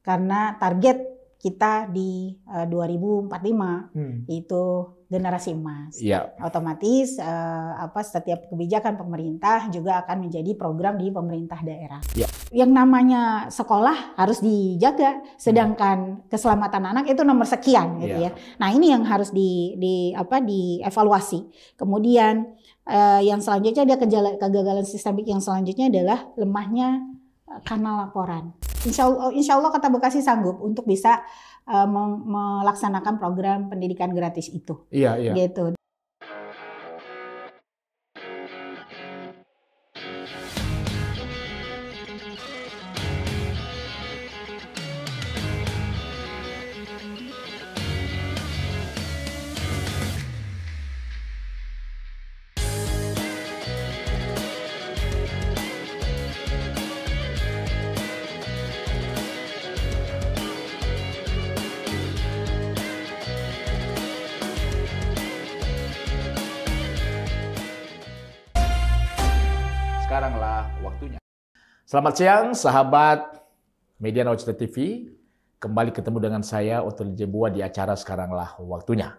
karena target kita di 2045 itu generasi emas. Ya. Otomatis setiap kebijakan pemerintah juga akan menjadi program di pemerintah daerah. Ya. Yang namanya sekolah harus dijaga, sedangkan keselamatan anak itu nomor sekian gitu ya. Nah, ini yang harus dievaluasi. Kemudian yang selanjutnya ada kegagalan sistemik yang selanjutnya adalah lemahnya kanal laporan. Insya Allah Kota Bekasi sanggup untuk bisa melaksanakan program pendidikan gratis itu. Iya, iya. Gitu. Sekaranglah waktunya. Selamat siang, sahabat Media Nawacita TV. Kembali ketemu dengan saya, Oto Jebua, di acara Sekaranglah Waktunya.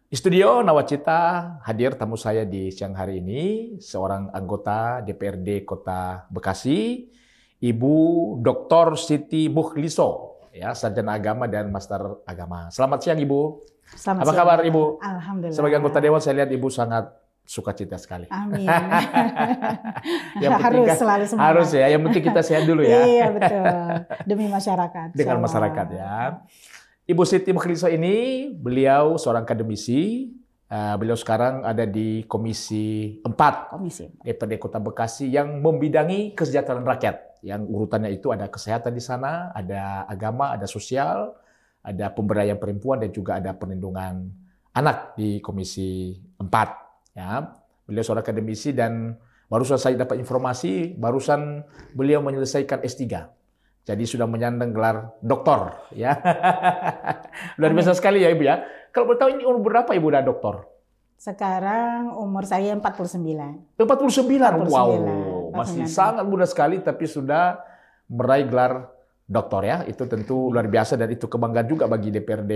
Di studio Nawacita hadir tamu saya di siang hari ini, seorang anggota DPRD Kota Bekasi, Ibu Dr. Siti Mukhliso, ya, sarjana agama dan master agama. Selamat siang, Ibu. Selamat Apa siang, kabar, Ibu? Alhamdulillah. Sebagai anggota Dewan, saya lihat Ibu sangat sukacita sekali. Amin. Harus selalu semangat. Harus ya, yang penting kita sehat dulu ya. Iya, betul. Demi masyarakat. Dengan masyarakat ya. Ibu Siti Mukhliso ini, beliau seorang akademisi. Beliau sekarang ada di Komisi 4 DPRD Kota Bekasi yang membidangi kesejahteraan rakyat. Yang urutannya itu ada kesehatan di sana, ada agama, ada sosial, ada pemberdayaan perempuan, dan juga ada perlindungan anak di Komisi 4. Ya, beliau seorang akademisi dan barusan saya dapat informasi, barusan beliau menyelesaikan S3. Jadi sudah menyandang gelar doktor, ya. Luar biasa sekali ya, Ibu ya. Kalau boleh tahu ini umur berapa Ibu udah doktor? Sekarang umur saya 49. 49. Wow, masih sangat muda sekali tapi sudah meraih gelar doktor ya. Itu tentu luar biasa dan itu kebanggaan juga bagi DPRD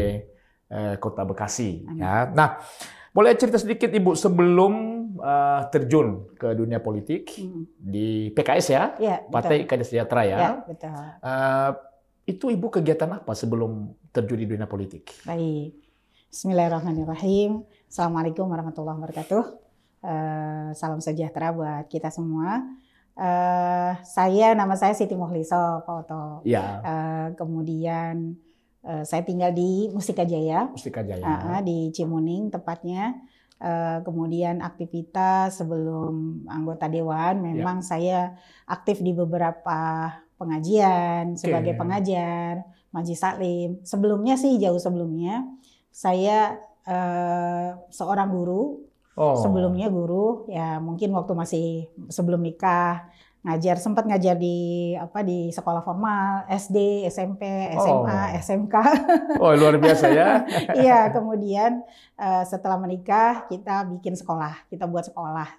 Kota Bekasi, ya. Nah, boleh cerita sedikit Ibu sebelum terjun ke dunia politik di PKS ya, Partai Keadilan Sejahtera ya. Ya, betul. Itu Ibu kegiatan apa sebelum terjun di dunia politik? Baik, Bismillahirrahmanirrahim. Assalamualaikum warahmatullahi wabarakatuh. Salam sejahtera buat kita semua. Nama saya Siti Mukhliso, Pak Oto. Ya. Kemudian saya tinggal di Mustika Jaya. Di Cimuning tepatnya. Kemudian aktivitas sebelum anggota dewan, memang saya aktif di beberapa pengajian sebagai pengajar, majelis taklim. Sebelumnya sih jauh sebelumnya saya seorang guru. Sebelumnya guru, ya mungkin waktu masih sebelum nikah. Sempat ngajar di sekolah formal, SD, SMP, SMA, SMK. Oh, luar biasa ya. Iya, kemudian setelah menikah kita bikin sekolah, kita buat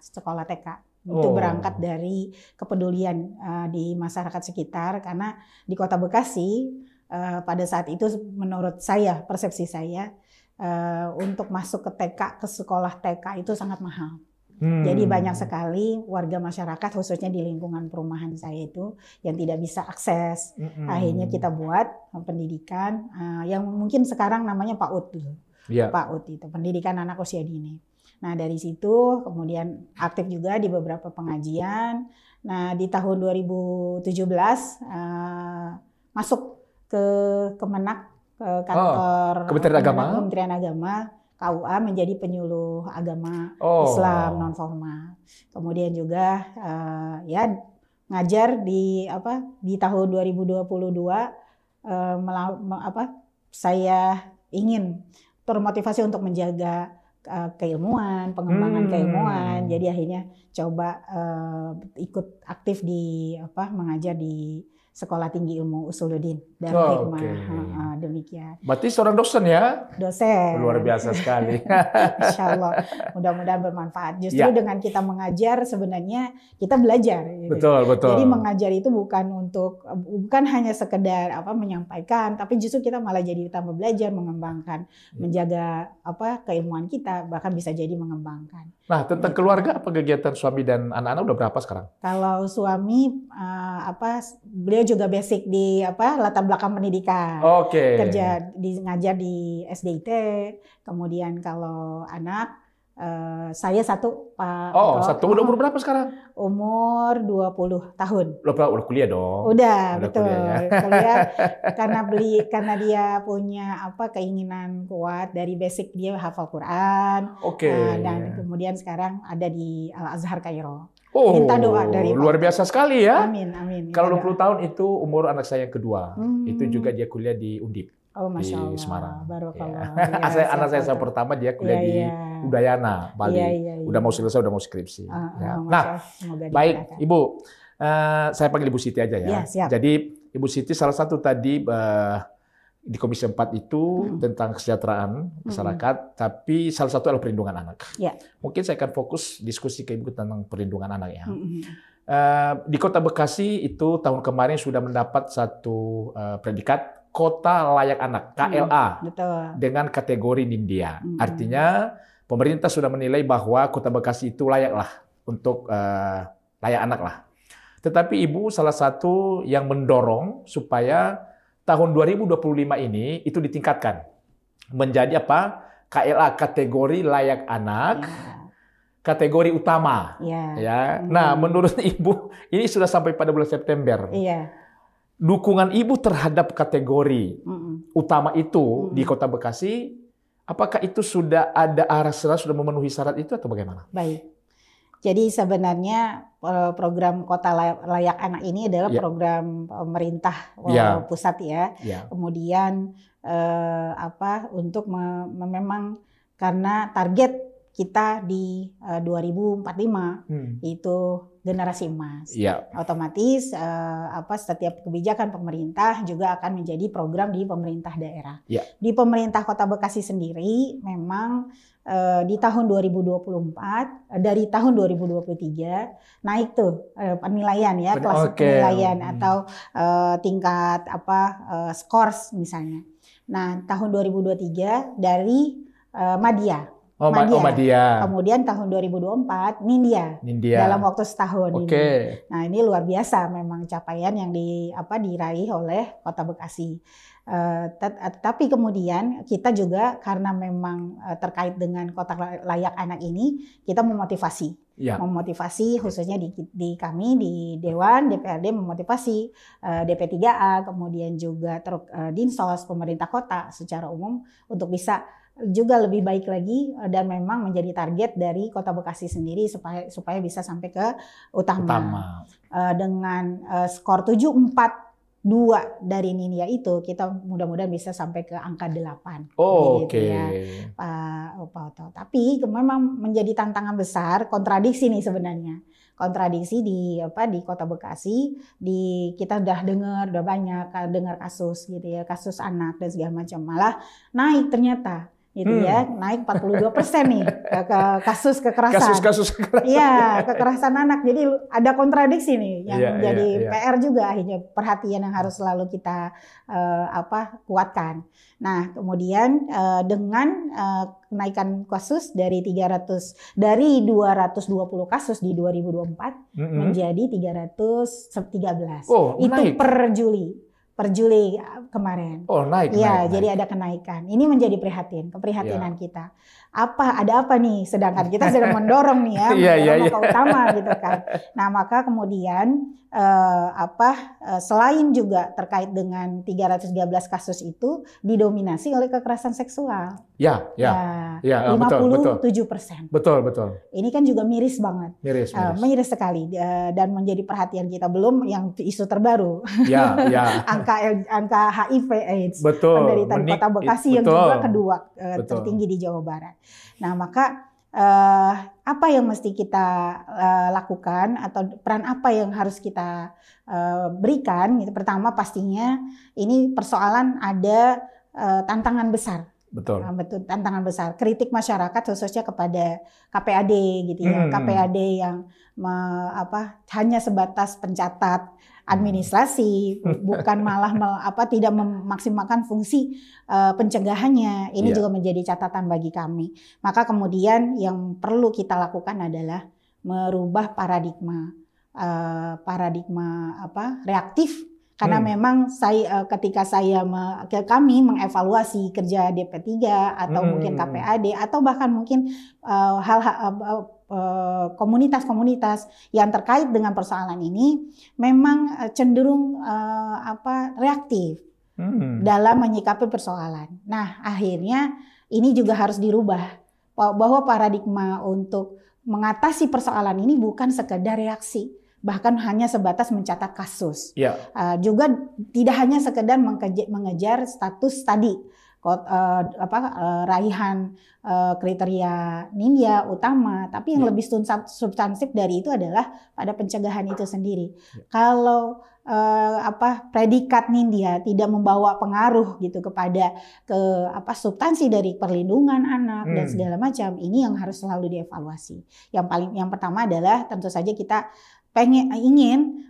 sekolah TK. Itu berangkat dari kepedulian di masyarakat sekitar, karena di Kota Bekasi pada saat itu menurut saya, persepsi saya, untuk masuk ke sekolah TK itu sangat mahal. Jadi banyak sekali warga masyarakat khususnya di lingkungan perumahan saya itu yang tidak bisa akses. Akhirnya kita buat pendidikan yang mungkin sekarang namanya PAUD dulu. PAUD itu pendidikan anak usia dini. Nah, dari situ kemudian aktif juga di beberapa pengajian. Nah, di tahun 2017 masuk ke Kemenak, ke kantor Kementerian Agama. KUA menjadi penyuluh agama Islam non formal. Kemudian juga ngajar di tahun 2022 saya ingin termotivasi untuk menjaga keilmuan, pengembangan keilmuan. Jadi akhirnya coba ikut aktif di mengajar di Sekolah Tinggi Ilmu Usuluddin Darul Hikmah. Oke. Demikian. Berarti seorang dosen ya? Dosen. Luar biasa sekali. Insya Allah, mudah-mudahan bermanfaat. Justru dengan kita mengajar sebenarnya kita belajar. Gitu. Betul. Jadi mengajar itu bukan hanya sekedar menyampaikan, tapi justru kita malah jadi tambah belajar, mengembangkan, menjaga keilmuan kita, bahkan bisa jadi mengembangkan. Nah, tentang keluarga, apa kegiatan suami dan anak-anak udah berapa sekarang? Kalau suami beliau juga basic di latar belakang pendidikan. Oke. Ngajar di SDIT. Kemudian kalau anak saya satu, Pak. Satu. Udah umur berapa sekarang? Umur 20 tahun. Udah kuliah dong. Udah betul. Kuliah, ya? Kuliah karena dia punya keinginan kuat dari basic, dia hafal Quran. Oke. Dan kemudian sekarang ada di Al Azhar Kairo. Oh, minta doa dari luar biasa sekali ya. Amin. Kalau 20 tahun itu umur anak saya yang kedua. Itu juga dia kuliah di Undip. Oh, Masya Allah. Di Semarang. Barokallah. Ya. Anak saya pertama dia kuliah di Udayana, Bali. Udah mau selesai, udah mau skripsi. Nah, baik Ibu, saya panggil Ibu Siti aja ya. Siap. Jadi Ibu Siti salah satu tadi di Komisi 4 itu tentang kesejahteraan masyarakat, tapi salah satu adalah perlindungan anak. Mungkin saya akan fokus diskusi ke Ibu tentang perlindungan anak ya. Di Kota Bekasi itu tahun kemarin sudah mendapat satu predikat Kota Layak Anak, KLA, dengan kategori Nindya. Artinya pemerintah sudah menilai bahwa Kota Bekasi itu layaklah untuk layak anak lah. Tetapi Ibu salah satu yang mendorong supaya tahun 2025 ini itu ditingkatkan menjadi KLA, kategori layak anak, kategori utama. Ya. Nah, menurut Ibu ini sudah sampai pada bulan September. Dukungan Ibu terhadap kategori utama itu di Kota Bekasi, apakah itu sudah ada sudah memenuhi syarat itu atau bagaimana? Baik. Jadi sebenarnya program Kota Layak Anak ini adalah program pemerintah pusat ya. Kemudian untuk memang karena target kita di 2045 itu generasi emas. Otomatis setiap kebijakan pemerintah juga akan menjadi program di pemerintah daerah. Di pemerintah Kota Bekasi sendiri memang di tahun 2024 dari tahun 2023 naik tuh penilaian ya, kelas penilaian atau tingkat skors misalnya. Nah, tahun 2023 dari Madya. Madya. Kemudian tahun 2024 Nindya. Dalam waktu setahun ini. Nah, ini luar biasa memang capaian yang diraih oleh Kota Bekasi. Tapi kemudian kita juga karena memang terkait dengan Kota Layak Anak ini, kita memotivasi. Memotivasi khususnya di kami di Dewan, DPRD memotivasi DP3A, kemudian juga Dinsos, pemerintah kota secara umum untuk bisa juga lebih baik lagi dan memang menjadi target dari Kota Bekasi sendiri supaya bisa sampai ke utama. Dengan skor 742 dari Nindya itu kita mudah-mudahan bisa sampai ke angka 8. Ya, Pak Oto. Tapi memang menjadi tantangan besar, kontradiksi nih sebenarnya. Kontradiksi di Kota Bekasi, kita udah banyak dengar kasus gitu ya, kasus anak dan segala macam, malah naik ternyata. Naik 42% nih kasus kekerasan. Kasus kekerasan. Iya, kekerasan anak. Jadi ada kontradiksi nih yang menjadi PR juga akhirnya, perhatian yang harus selalu kita kuatkan. Nah, kemudian dengan kenaikan kasus dari 220 kasus di 2024 menjadi 313. Itu naik. Per Juli kemarin. Naik. Jadi ada kenaikan. Ini menjadi keprihatinan kita. Ada apa nih? Sedangkan kita sedang mendorong nih ya, ke utama gitu kan. Nah, maka kemudian selain juga terkait dengan 313 kasus itu didominasi oleh kekerasan seksual. 57%. Betul. Ini kan juga miris banget. Miris sekali dan menjadi perhatian kita, belum yang isu terbaru. Angka HIV/AIDS penderita di Kota Bekasi yang juga kedua tertinggi di Jawa Barat. Nah, maka apa yang mesti kita lakukan atau peran apa yang harus kita berikan. Gitu. Pertama pastinya ini persoalan ada tantangan besar. Betul. Betul, tantangan besar. Kritik masyarakat khususnya kepada KPAD gitu ya. KPAD yang hanya sebatas pencatat administrasi, bukan malah tidak memaksimalkan fungsi pencegahannya. Ini juga menjadi catatan bagi kami. Maka kemudian yang perlu kita lakukan adalah merubah paradigma reaktif. Karena memang ketika kami mengevaluasi kerja DP3 atau mungkin KPAD atau bahkan mungkin komunitas-komunitas yang terkait dengan persoalan ini memang cenderung reaktif dalam menyikapi persoalan. Nah, akhirnya ini juga harus dirubah bahwa paradigma untuk mengatasi persoalan ini bukan sekedar reaksi, bahkan hanya sebatas mencatat kasus. Juga tidak hanya sekedar mengejar status tadi, raihan kriteria Nindya utama, tapi yang lebih substansif dari itu adalah pada pencegahan itu sendiri. Kalau predikat Nindya tidak membawa pengaruh gitu kepada substansi dari perlindungan anak dan segala macam, ini yang harus selalu dievaluasi. Yang pertama adalah tentu saja kita ingin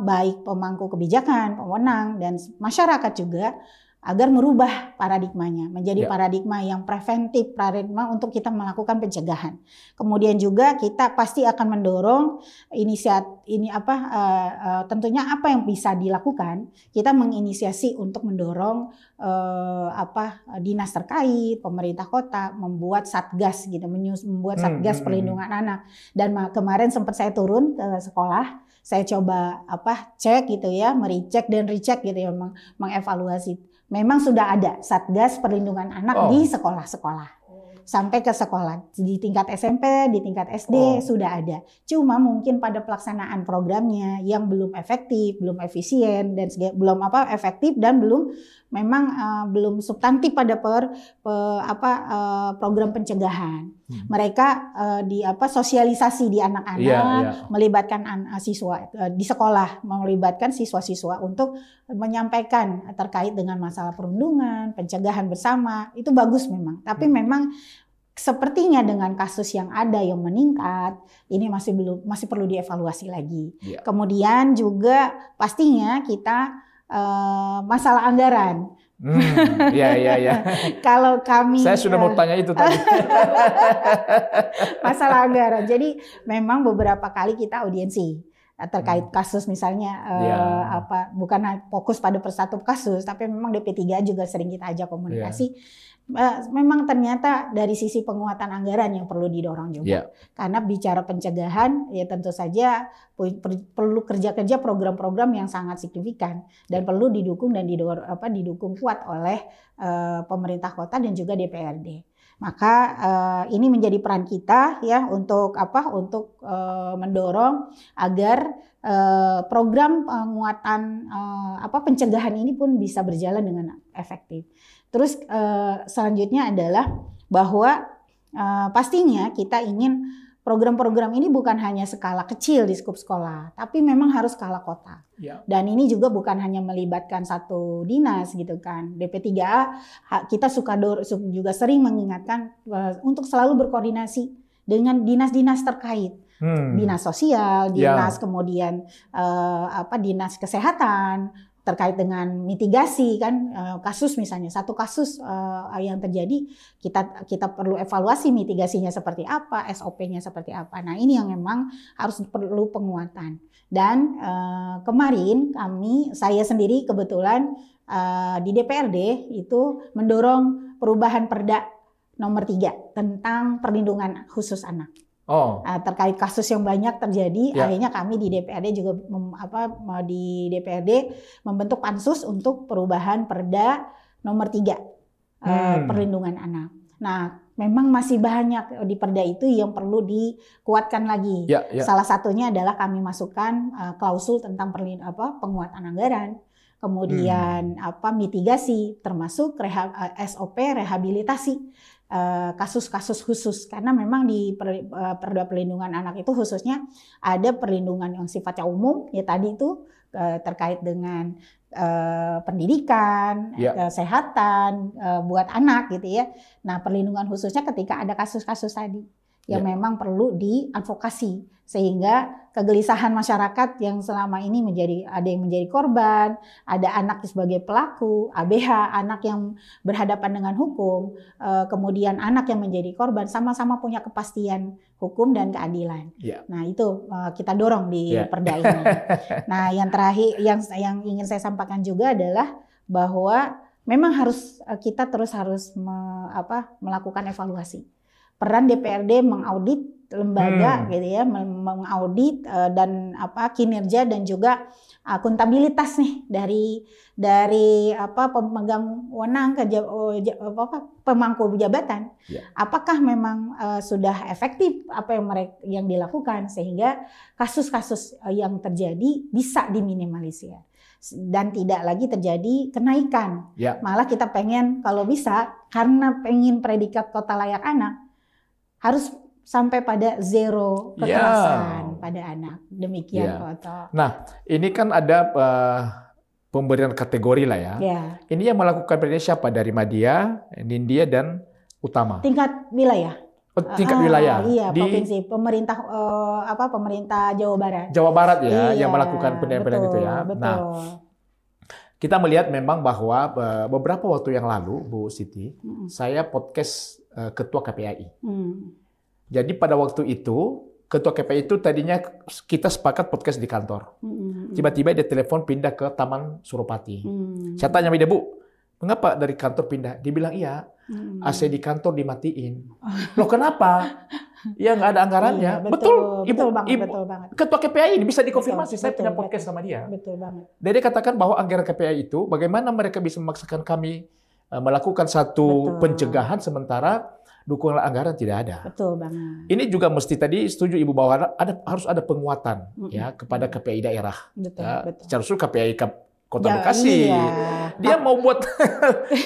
baik pemangku kebijakan, pewenang dan masyarakat juga agar merubah paradigmanya menjadi paradigma yang preventif, paradigma untuk kita melakukan pencegahan. Kemudian juga kita pasti akan mendorong tentunya apa yang bisa dilakukan. Kita menginisiasi untuk mendorong dinas terkait, pemerintah kota membuat satgas gitu, membuat satgas perlindungan anak. Dan kemarin sempat saya turun ke sekolah, saya coba cek gitu ya, merecek dan recheck gitu ya, mengevaluasi. Memang sudah ada Satgas Perlindungan Anak di sekolah-sekolah. Sampai ke sekolah. Di tingkat SMP, di tingkat SD sudah ada. Cuma mungkin pada pelaksanaan programnya yang belum efektif, belum efisien, dan belum efektif dan belum substantif pada program pencegahan. Mereka sosialisasi di anak-anak, melibatkan siswa di sekolah, melibatkan siswa-siswa untuk menyampaikan terkait dengan masalah perundungan, pencegahan bersama. Itu bagus memang. Tapi memang sepertinya dengan kasus yang ada yang meningkat, ini masih perlu dievaluasi lagi. Kemudian juga pastinya kita masalah anggaran. Kalau kami, saya sudah mau tanya itu tadi. Masalah anggaran. Jadi memang beberapa kali kita audiensi terkait kasus misalnya bukan fokus pada satu kasus, tapi memang DP3 juga sering kita ajak komunikasi. Memang ternyata dari sisi penguatan anggaran yang perlu didorong juga. Karena bicara pencegahan ya tentu saja perlu kerja-kerja program-program yang sangat signifikan dan perlu didukung didukung kuat oleh pemerintah kota dan juga DPRD. Maka ini menjadi peran kita ya untuk mendorong agar program penguatan pencegahan ini pun bisa berjalan dengan efektif. Terus selanjutnya adalah bahwa pastinya kita ingin program-program ini bukan hanya skala kecil di skup sekolah, tapi memang harus skala kota. Dan ini juga bukan hanya melibatkan satu dinas gitu kan. DP3A kita juga sering mengingatkan untuk selalu berkoordinasi dengan dinas-dinas terkait. Dinas sosial, dinas kemudian dinas kesehatan, terkait dengan mitigasi kan kasus misalnya satu kasus yang terjadi kita perlu evaluasi mitigasinya seperti apa, SOP-nya seperti apa. Nah ini yang memang harus perlu penguatan. Dan kemarin saya sendiri kebetulan di DPRD itu mendorong perubahan Perda nomor 3 tentang perlindungan khusus anak. Terkait kasus yang banyak terjadi, akhirnya kami di DPRD juga membentuk pansus untuk perubahan Perda nomor 3 perlindungan anak. Nah, memang masih banyak di Perda itu yang perlu dikuatkan lagi. Salah satunya adalah kami masukkan klausul tentang penguatan anggaran, kemudian mitigasi, termasuk SOP rehabilitasi. kasus-kasus khusus, karena memang di Perda Perlindungan Anak itu khususnya ada perlindungan yang sifatnya umum, ya tadi itu terkait dengan pendidikan, kesehatan buat anak gitu ya. Nah, perlindungan khususnya ketika ada kasus-kasus tadi yang memang perlu diadvokasi, sehingga kegelisahan masyarakat yang selama ini ada yang menjadi korban, ada anak sebagai pelaku, ABH, anak yang berhadapan dengan hukum, kemudian anak yang menjadi korban, sama-sama punya kepastian hukum dan keadilan. Nah, itu kita dorong di Perda ini. Nah, yang terakhir yang ingin saya sampaikan juga adalah bahwa memang kita terus harus melakukan evaluasi. Peran DPRD mengaudit lembaga gitu ya, mengaudit dan kinerja dan juga akuntabilitas nih dari pemegang wewenang pemangku jabatan. Apakah memang sudah efektif apa yang dilakukan sehingga kasus-kasus yang terjadi bisa diminimalisir dan tidak lagi terjadi kenaikan. Malah kita pengen kalau bisa, karena pengen predikat kota layak anak, harus sampai pada zero kekerasan pada anak. Demikian Pak. Nah, ini kan ada pemberian kategori lah ya. Ini yang melakukan ini siapa? Dari Madya, Nindya, dan Utama. Tingkat wilayah. Tingkat wilayah. Iya, provinsi. Pemerintah Jawa Barat. Jawa Barat ya, yang melakukan penilaian itu ya. Betul. Nah, kita melihat memang bahwa beberapa waktu yang lalu, Bu Siti, saya podcast Ketua KPAI. Jadi pada waktu itu, Ketua KPAI itu tadinya kita sepakat podcast di kantor. Tiba-tiba dia telepon pindah ke Taman Suropati. Saya tanya dia, Bu, mengapa dari kantor pindah? Dia bilang, iya, AC di kantor dimatiin. Loh kenapa? Ya nggak ada anggarannya. Betul, Ibu. Betul banget. Ketua KPAI ini bisa dikonfirmasi. Saya punya podcast sama dia. Betul banget. Dia katakan bahwa anggaran KPAI itu, bagaimana mereka bisa memaksakan kami melakukan satu pencegahan sementara dukungan anggaran tidak ada. Betul banget. Ini juga mesti tadi setuju Ibu bahwa harus ada penguatan ya kepada KPAI daerah. Betul. Secara usul KPAI Kota Bekasi. Dia mau buat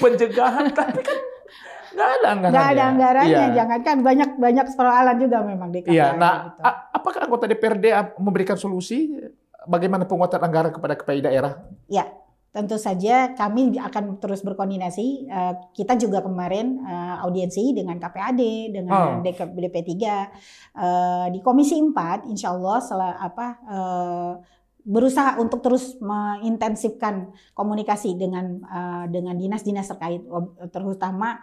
pencegahan tapi kan nggak ada anggarannya. Nggak ada anggarannya, jangankan banyak persoalan juga memang di KPAI. Iya. Nah, apakah anggota DPRD memberikan solusi bagaimana penguatan anggaran kepada KPAI daerah? Ya. Tentu saja kami akan terus berkoordinasi. Kita juga kemarin audiensi dengan KPAD, dengan DP3 di Komisi 4. Insya Allah berusaha untuk terus mengintensifkan komunikasi dengan dinas-dinas terkait, terutama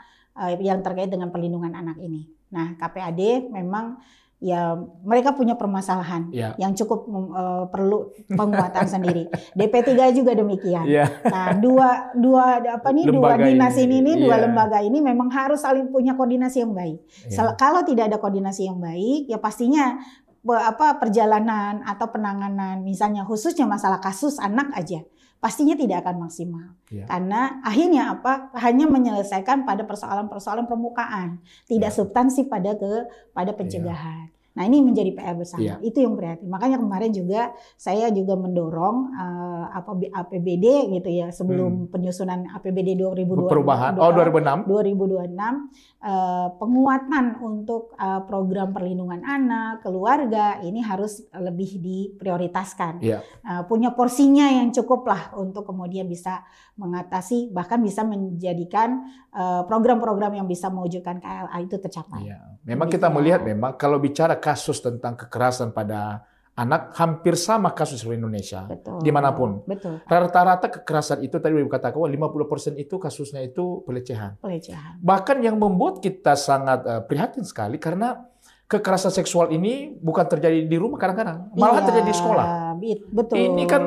yang terkait dengan perlindungan anak ini. Nah, KPAD memang ya mereka punya permasalahan yang cukup perlu penguatan sendiri. DP3 juga demikian. Nah, dua dinas ini, dua lembaga ini memang harus saling punya koordinasi yang baik. Kalau tidak ada koordinasi yang baik, ya pastinya perjalanan atau penanganan misalnya khususnya masalah kasus anak aja pastinya tidak akan maksimal. Karena akhirnya hanya menyelesaikan pada persoalan-persoalan permukaan, tidak substansi pada pencegahan. Nah, ini menjadi PR bersama. Itu yang prihatin. Makanya kemarin juga saya juga mendorong APBD gitu ya, sebelum penyusunan APBD 2026 penguatan untuk program perlindungan anak, keluarga ini harus lebih diprioritaskan. Punya porsinya yang cukup lah untuk kemudian bisa mengatasi, bahkan bisa menjadikan program-program yang bisa mewujudkan KLA itu tercapai. Memang kita melihat memang kalau bicara kasus tentang kekerasan pada anak hampir sama kasus di Indonesia. Dimanapun. Rata-rata kekerasan itu tadi Ibu katakan 50% itu kasusnya itu pelecehan. Bahkan yang membuat kita sangat prihatin sekali karena kekerasan seksual ini bukan terjadi di rumah kadang-kadang, malah terjadi di sekolah. Ini kan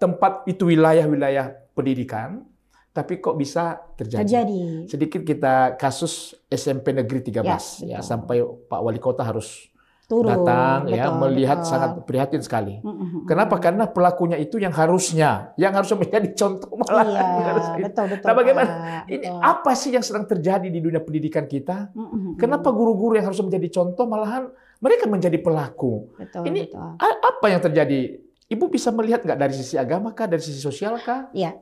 tempat itu wilayah-wilayah pendidikan. Tapi kok bisa terjadi? Sedikit kita kasus SMP Negeri 13 sampai Pak Wali Kota harus datang melihat sangat prihatin sekali. Kenapa? Karena pelakunya itu yang harusnya menjadi contoh malah. Betul. Nah, bagaimana? Ini apa sih yang sedang terjadi di dunia pendidikan kita? Kenapa guru-guru yang harus menjadi contoh malahan mereka menjadi pelaku? Apa yang terjadi? Ibu bisa melihat nggak dari sisi agama kah, dari sisi sosial kah? Iya.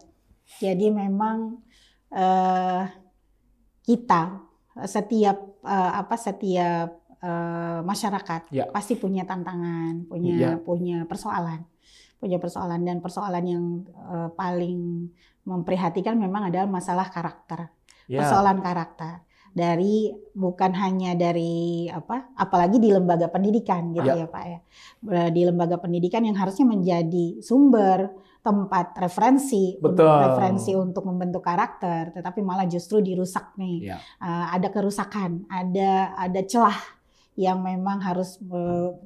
Jadi memang kita setiap masyarakat pasti punya tantangan, punya persoalan dan persoalan yang paling memprihatinkan memang adalah masalah karakter, persoalan karakter. Bukan hanya dari apalagi di lembaga pendidikan gitu ya Pak ya. Di lembaga pendidikan yang harusnya menjadi sumber tempat referensi untuk membentuk karakter, tetapi malah justru dirusak nih. Ada kerusakan, ada celah yang memang harus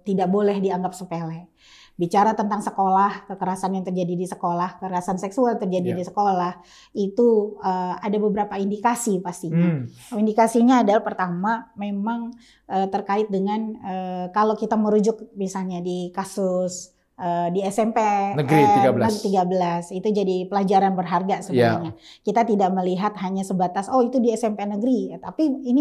tidak boleh dianggap sepele. Bicara tentang sekolah, kekerasan yang terjadi di sekolah, kekerasan seksual terjadi di sekolah, itu ada beberapa indikasi pastinya. Indikasinya adalah pertama memang terkait dengan kalau kita merujuk misalnya di kasus di SMP Negeri 13 itu jadi pelajaran berharga sebenarnya. Kita tidak melihat hanya sebatas itu di SMP negeri, tapi ini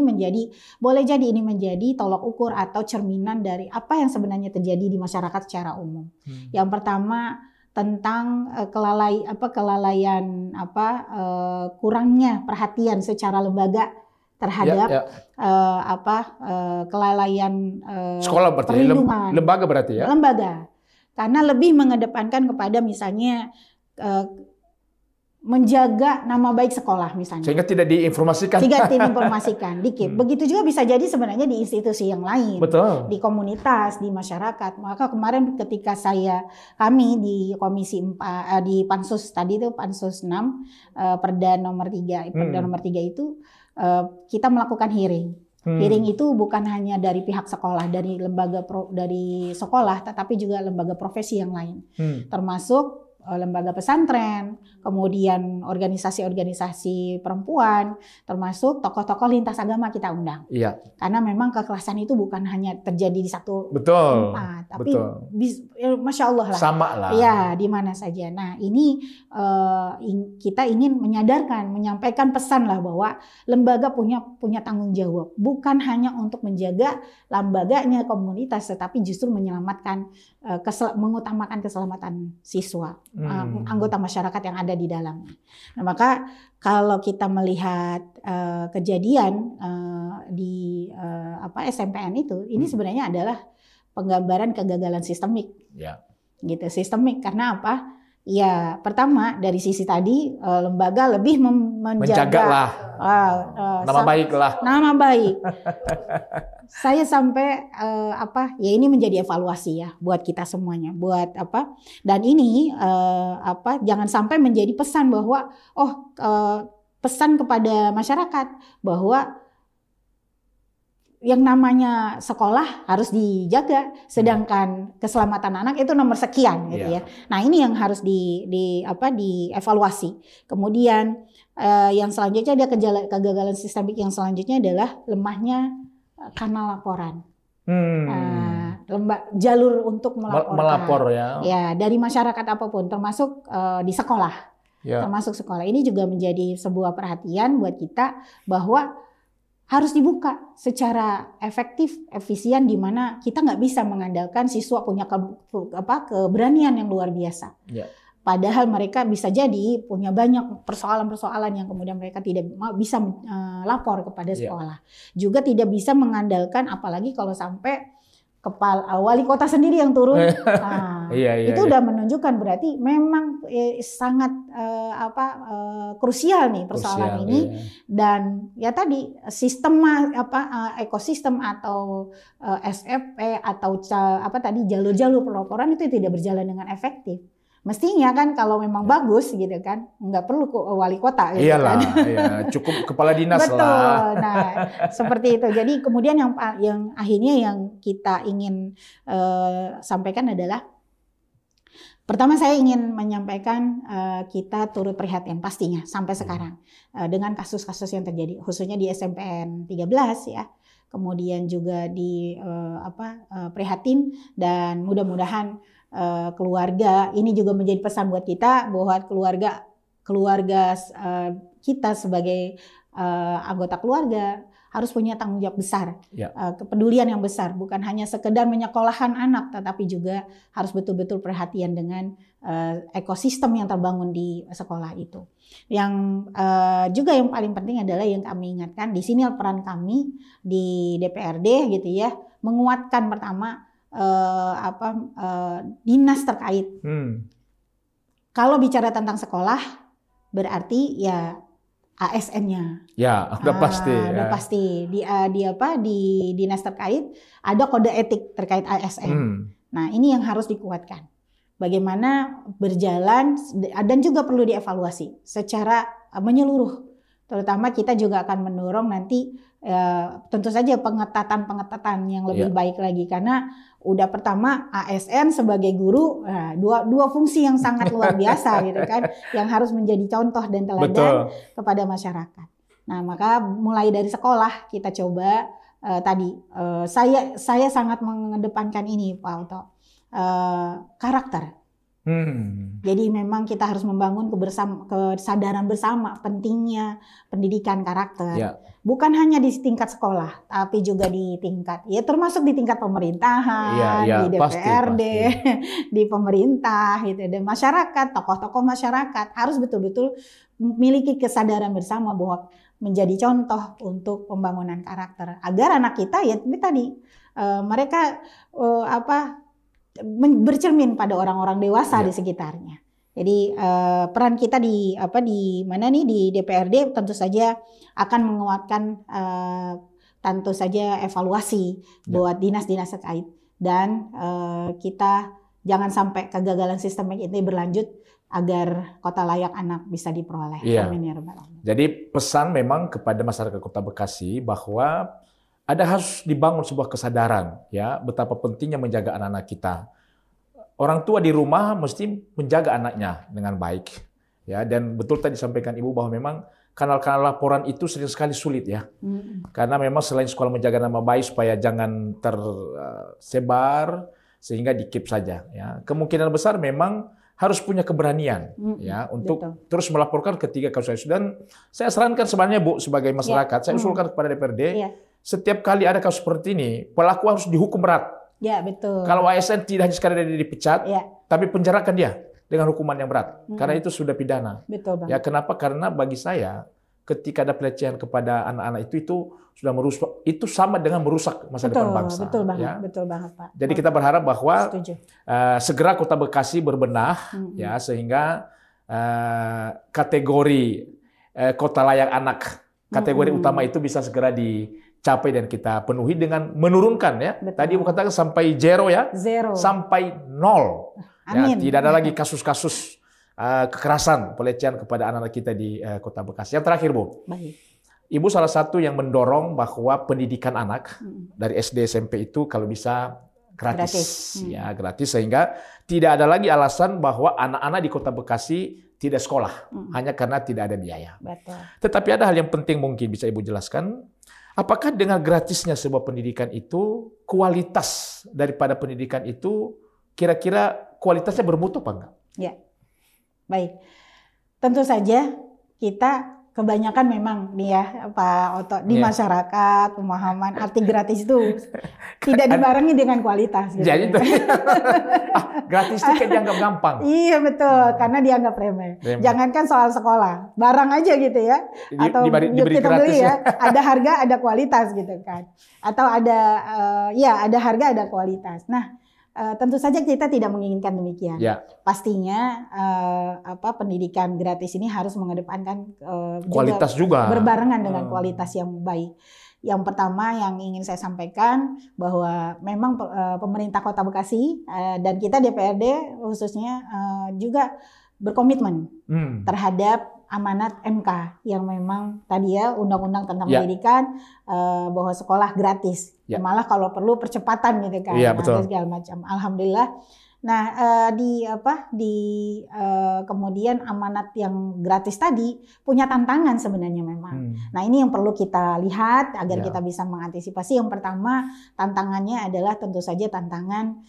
boleh jadi ini menjadi tolok ukur atau cerminan dari apa yang sebenarnya terjadi di masyarakat secara umum. Yang pertama tentang kelalaian kurangnya perhatian secara lembaga terhadap kelalaian sekolah berarti perlindungan. Lembaga berarti ya? Lembaga. Karena lebih mengedepankan kepada misalnya menjaga nama baik sekolah misalnya. Sehingga tidak diinformasikan. Dikit. Begitu juga bisa jadi sebenarnya di institusi yang lain. Betul. Di komunitas, di masyarakat. Maka kemarin ketika kami di Komisi 4, di Pansus tadi itu Pansus 6, Perda nomor 3. Perda nomor 3 itu kita melakukan hearing. Hearing itu bukan hanya dari pihak sekolah, dari dari sekolah, tetapi juga lembaga profesi yang lain, termasuk lembaga pesantren, kemudian organisasi-organisasi perempuan, termasuk tokoh-tokoh lintas agama kita undang. Karena memang kekerasan itu bukan hanya terjadi di satu tempat, tapi Masya Allah lah. Sama lah. Ya, di mana saja. Nah, ini kita ingin menyampaikan pesan lah bahwa lembaga punya tanggung jawab, bukan hanya untuk menjaga lembaganya komunitas, tetapi justru menyelamatkan, mengutamakan keselamatan siswa. Anggota masyarakat yang ada di dalamnya. Nah, maka kalau kita melihat kejadian di SMPN itu, ini sebenarnya adalah penggambaran kegagalan sistemik. Gitu, sistemik karena apa? Ya, pertama dari sisi tadi lembaga lebih menjaga nama baik. Saya sampai ya ini menjadi evaluasi ya buat kita semuanya, dan ini jangan sampai menjadi pesan bahwa pesan kepada masyarakat bahwa yang namanya sekolah harus dijaga, sedangkan keselamatan anak itu nomor sekian gitu ya. Nah, ini yang harus dievaluasi. Kemudian yang selanjutnya ada kegagalan sistemik yang selanjutnya adalah lemahnya kanal laporan. Jalur untuk melapor ya dari masyarakat apapun, termasuk di sekolah. Termasuk sekolah. Ini juga menjadi sebuah perhatian buat kita bahwa harus dibuka secara efektif, efisien, di mana kita nggak bisa mengandalkan siswa punya keberanian yang luar biasa. Padahal mereka bisa jadi punya banyak persoalan-persoalan yang kemudian mereka tidak bisa lapor kepada sekolah. Juga tidak bisa mengandalkan, apalagi kalau sampai wali kota sendiri yang turun. Itu udah menunjukkan berarti memang sangat krusial nih persoalan ini. Dan ya tadi ekosistem atau SFP atau jalur-jalur pelaporan itu tidak berjalan dengan efektif. Mestinya kan kalau memang bagus gitu kan, nggak perlu wali kota gitu. Iyalah, cukup kepala dinas lah. Betul. Nah, seperti itu. Jadi kemudian yang akhirnya yang kita ingin sampaikan adalah, pertama saya ingin menyampaikan kita turut prihatin pastinya sampai sekarang dengan kasus-kasus yang terjadi, khususnya di SMPN 13 ya. Kemudian juga di prihatin, dan mudah-mudahan keluarga ini juga menjadi pesan buat kita bahwa keluarga kita sebagai anggota keluarga harus punya tanggung jawab besar, Ya. kepedulian yang besar, bukan hanya sekedar menyekolahkan anak, tetapi juga harus betul-betul perhatian dengan ekosistem yang terbangun di sekolah itu. Yang juga yang paling penting adalah yang kami ingatkan di sini peran kami di DPRD gitu ya, menguatkan pertama dinas terkait. Kalau bicara tentang sekolah berarti ya ASN-nya. Ya, udah pasti. Udah pasti di dinas terkait ada kode etik terkait ASN. Nah, ini yang harus dikuatkan. Bagaimana berjalan dan juga perlu dievaluasi secara menyeluruh. Terutama kita juga akan mendorong nanti tentu saja pengetatan yang lebih baik lagi, karena udah pertama ASN sebagai guru dua fungsi yang sangat luar biasa gitu kan, yang harus menjadi contoh dan teladan kepada masyarakat. Nah, maka mulai dari sekolah kita coba saya sangat mengedepankan ini Pak Oto, karakter. Jadi memang kita harus membangun kesadaran bersama pentingnya pendidikan karakter. Bukan hanya di tingkat sekolah, tapi juga di tingkat termasuk di tingkat pemerintahan, di DPRD, pasti. Di pemerintah gitu, dan masyarakat, tokoh-tokoh masyarakat harus betul-betul memiliki kesadaran bersama bahwa menjadi contoh untuk pembangunan karakter agar anak kita mereka bercermin pada orang-orang dewasa di sekitarnya. Jadi peran kita di DPRD tentu saja akan menguatkan tentu saja evaluasi buat dinas-dinas terkait, dan kita jangan sampai kegagalan sistemik ini berlanjut agar kota layak anak bisa diperoleh. Amin ya rabbal alamin. Jadi pesan memang kepada masyarakat Kota Bekasi bahwa harus dibangun sebuah kesadaran ya betapa pentingnya menjaga anak-anak kita. Orang tua di rumah mesti menjaga anaknya dengan baik ya, dan betul tadi disampaikan Ibu bahwa memang kanal-kanal laporan itu sering sekali sulit ya. Karena memang selain sekolah menjaga nama baik supaya jangan tersebar sehingga di-keep saja ya. Kemungkinan besar memang harus punya keberanian ya untuk terus melaporkan ketika kasus. Dan saya sarankan sebenarnya Bu sebagai masyarakat, saya usulkan kepada DPRD setiap kali ada kasus seperti ini, pelaku harus dihukum berat. Ya, betul. Kalau ASN tidak hanya sekadar dipecat, tapi penjarakan dia dengan hukuman yang berat. Karena itu sudah pidana. Betul, Bang. Ya, kenapa? Karena bagi saya ketika ada pelecehan kepada anak-anak itu sudah merusak, itu sama dengan merusak masa depan bangsa. Betul banget, ya. Betul banget, Pak. Jadi kita berharap bahwa segera Kota Bekasi berbenah ya, sehingga kategori kota layak anak, kategori utama itu bisa segera dicapai dan kita penuhi dengan menurunkan ya. Betul. Tadi Ibu katakan sampai zero ya. Sampai 0. Ya, tidak ada lagi kasus-kasus kekerasan, pelecehan kepada anak-anak kita di Kota Bekasi. Yang terakhir, Bu. Baik. Ibu salah satu yang mendorong bahwa pendidikan anak dari SD SMP itu kalau bisa gratis. Ya, gratis, sehingga tidak ada lagi alasan bahwa anak-anak di Kota Bekasi tidak sekolah hanya karena tidak ada biaya. Betul. Tetapi ada hal yang penting mungkin bisa Ibu jelaskan. Apakah dengan gratisnya sebuah pendidikan itu, kualitas daripada pendidikan itu kira-kira kualitasnya bermutu apa enggak? Ya, baik. Tentu saja kita kebanyakan memang nih ya Pak Oto di masyarakat pemahaman arti gratis itu tidak dibarengi dengan kualitas. Gitu. Jadi gratis itu dianggap gampang. Iya betul, karena dianggap remeh. Jangankan soal sekolah, barang aja gitu ya, atau diberi kita gratis beli ya, ada harga ada kualitas gitu kan, atau ada ada harga ada kualitas. Nah. Tentu saja kita tidak menginginkan demikian. Pastinya pendidikan gratis ini harus mengedepankan kualitas juga berbarengan dengan kualitas yang baik. Yang pertama yang ingin saya sampaikan bahwa memang pemerintah Kota Bekasi dan kita DPRD khususnya juga berkomitmen terhadap amanat MK yang memang tadi ya undang-undang tentang pendidikan bahwa sekolah gratis. Malah kalau perlu percepatan gitu kan. Betul. Segala macam. Alhamdulillah. Nah, kemudian amanat yang gratis tadi punya tantangan sebenarnya memang. Nah, ini yang perlu kita lihat agar kita bisa mengantisipasi. Yang pertama, tantangannya adalah tentu saja tantangan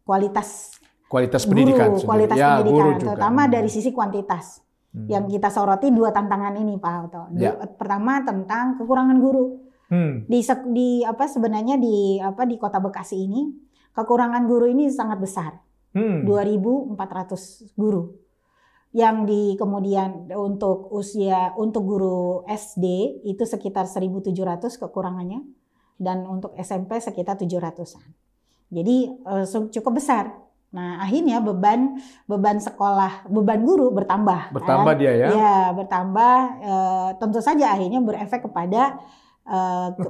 kualitas pendidikan, kualitas pendidikan, guru juga. Terutama dari sisi kuantitas. Yang kita soroti dua tantangan ini, Pak Auto. Pertama tentang kekurangan guru. Sebenarnya di Kota Bekasi ini kekurangan guru ini sangat besar. 2.400 guru. Yang kemudian untuk guru SD itu sekitar 1.700 kekurangannya, dan untuk SMP sekitar 700-an. Jadi cukup besar. Nah, akhirnya beban guru bertambah. Bertambah kan? Dia ya? Ya, bertambah. Tentu saja akhirnya berefek kepada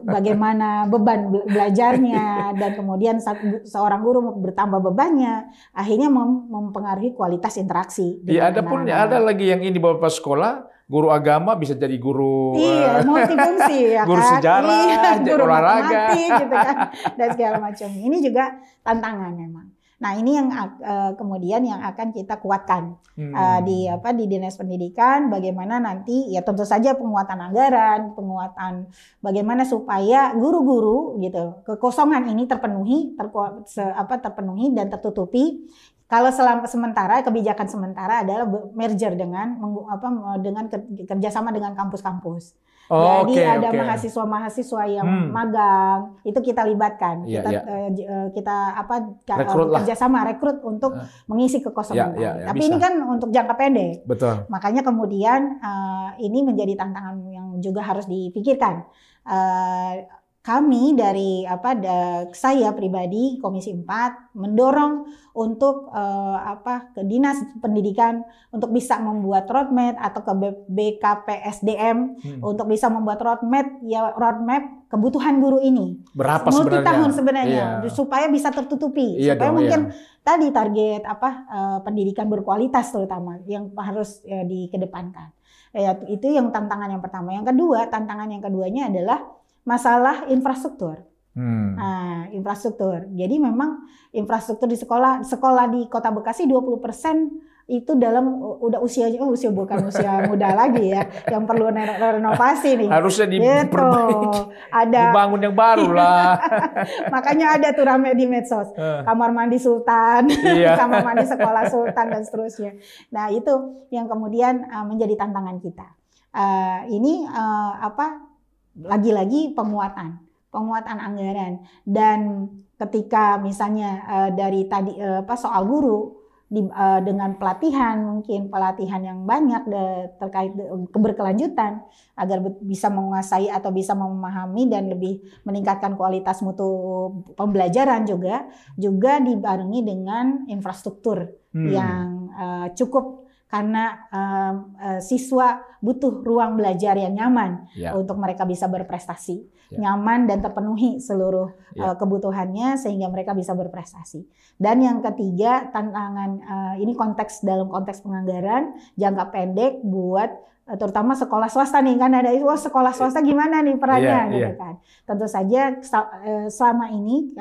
bagaimana beban belajarnya, dan kemudian seorang guru bertambah bebannya, akhirnya mempengaruhi kualitas interaksi. Iya, ada lagi yang ini beberapa sekolah, guru agama bisa jadi guru multifungsi, ya guru kan? sejarah, guru olahraga, gitu kan, dan segala macam. Ini juga tantangan memang. Nah, ini yang kemudian yang akan kita kuatkan di Dinas Pendidikan, bagaimana nanti ya tentu saja penguatan anggaran, penguatan bagaimana supaya guru-guru gitu kekosongan ini terpenuhi dan tertutupi. Kalau sementara kebijakan sementara adalah merger dengan kerjasama dengan kampus-kampus. Jadi ada mahasiswa-mahasiswa yang magang, itu kita libatkan. Kita kerjasama rekrut untuk mengisi kekosongan. Tapi bisa. Ini kan untuk jangka pendek. Betul. Makanya kemudian ini menjadi tantangan yang juga harus dipikirkan. Kami saya pribadi Komisi 4 mendorong untuk ke Dinas Pendidikan untuk bisa membuat roadmap, atau ke BKPSDM untuk bisa membuat roadmap kebutuhan guru ini. Berapa multi tahun sebenarnya supaya bisa tertutupi. Supaya mungkin tadi target pendidikan berkualitas terutama yang harus dikedepankan. Itu yang tantangan yang pertama. Tantangan yang keduanya adalah masalah infrastruktur. Nah, infrastruktur. Jadi memang infrastruktur di sekolah di Kota Bekasi 20% itu udah usia bukan usia muda lagi ya, yang perlu renovasi nih. Harusnya diperbaiki. Dibangun yang baru lah. Makanya ada tuh rame di medsos. Kamar mandi Sultan, kamar mandi sekolah Sultan, dan seterusnya. Nah, itu yang kemudian menjadi tantangan kita. Lagi-lagi penguatan anggaran, dan ketika misalnya dari tadi soal guru dengan pelatihan yang banyak terkait berkelanjutan agar bisa menguasai atau bisa memahami dan lebih meningkatkan kualitas mutu pembelajaran, juga dibarengi dengan infrastruktur yang cukup. Karena siswa butuh ruang belajar yang nyaman untuk mereka bisa berprestasi, nyaman dan terpenuhi seluruh kebutuhannya sehingga mereka bisa berprestasi. Dan yang ketiga, tantangan ini dalam konteks penganggaran jangka pendek buat terutama sekolah swasta nih, kan ada sekolah swasta gimana nih perannya gitu kan. Tentu saja selama ini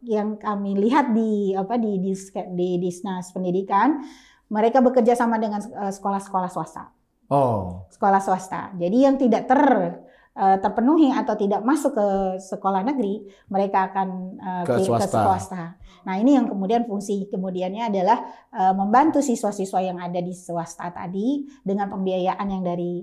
yang kami lihat di Dinas Pendidikan, mereka bekerja sama dengan sekolah-sekolah swasta. Sekolah swasta. Jadi yang tidak terpenuhi atau tidak masuk ke sekolah negeri, mereka akan ke swasta. Nah, ini yang kemudian fungsi kemudiannya adalah membantu siswa-siswa yang ada di swasta tadi dengan pembiayaan yang dari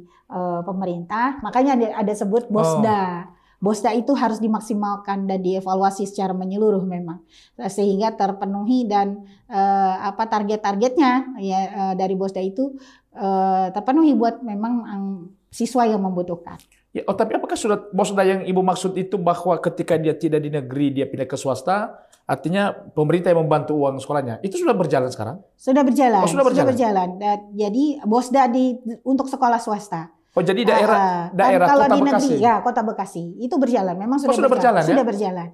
pemerintah. Makanya ada sebut BOSDA. BOSDA itu harus dimaksimalkan dan dievaluasi secara menyeluruh memang, sehingga terpenuhi dan target-targetnya dari BOSDA itu terpenuhi buat memang siswa yang membutuhkan. Tapi apakah sudah BOSDA yang Ibu maksud itu bahwa ketika dia tidak di negeri dia pindah ke swasta, artinya pemerintah yang membantu uang sekolahnya, itu sudah berjalan sekarang? Sudah berjalan. Sudah berjalan. Jadi BOSDA untuk sekolah swasta. Jadi daerah kalau Kota di negeri, Bekasi. Kota Bekasi itu berjalan, memang sudah berjalan. Sudah berjalan.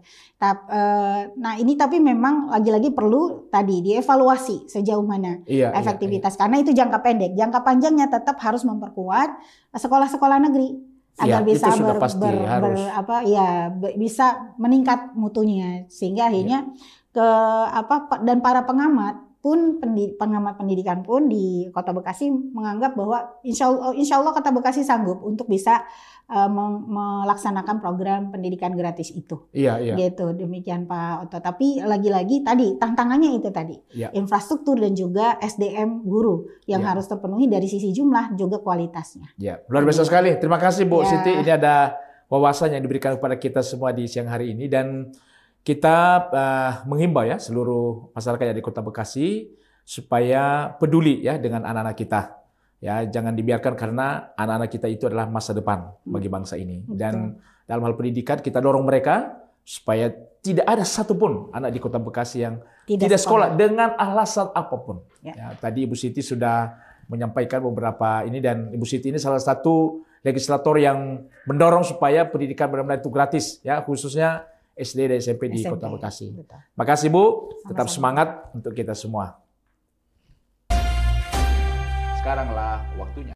Nah, ini tapi memang lagi-lagi perlu tadi dievaluasi sejauh mana efektivitas, karena itu jangka pendek. Jangka panjangnya tetap harus memperkuat sekolah-sekolah negeri agar bisa bisa meningkat mutunya, sehingga akhirnya dan para pengamat pun pengamat pendidikan pun di Kota Bekasi menganggap bahwa insya Allah Kota Bekasi sanggup untuk bisa melaksanakan program pendidikan gratis itu. Iya, iya. Gitu, demikian Pak Otto. Tapi lagi-lagi tadi tantangannya itu tadi, infrastruktur dan juga SDM guru yang harus terpenuhi dari sisi jumlah juga kualitasnya. Ya, luar biasa sekali. Terima kasih Bu Siti. Ini ada wawasan yang diberikan kepada kita semua di siang hari ini, dan kita menghimbau ya seluruh masyarakat yang di Kota Bekasi supaya peduli ya dengan anak-anak kita. Ya, jangan dibiarkan, karena anak-anak kita itu adalah masa depan bagi bangsa ini. Dan dalam hal pendidikan kita dorong mereka supaya tidak ada satupun anak di Kota Bekasi yang tidak sekolah dengan alasan apapun. Ya, tadi Ibu Siti sudah menyampaikan beberapa ini, dan Ibu Siti ini salah satu legislator yang mendorong supaya pendidikan benar-benar itu gratis, ya, khususnya SD dan SMP di Kota Bekasi. Terima kasih Bu, tetap semangat untuk kita semua. Sekaranglah waktunya.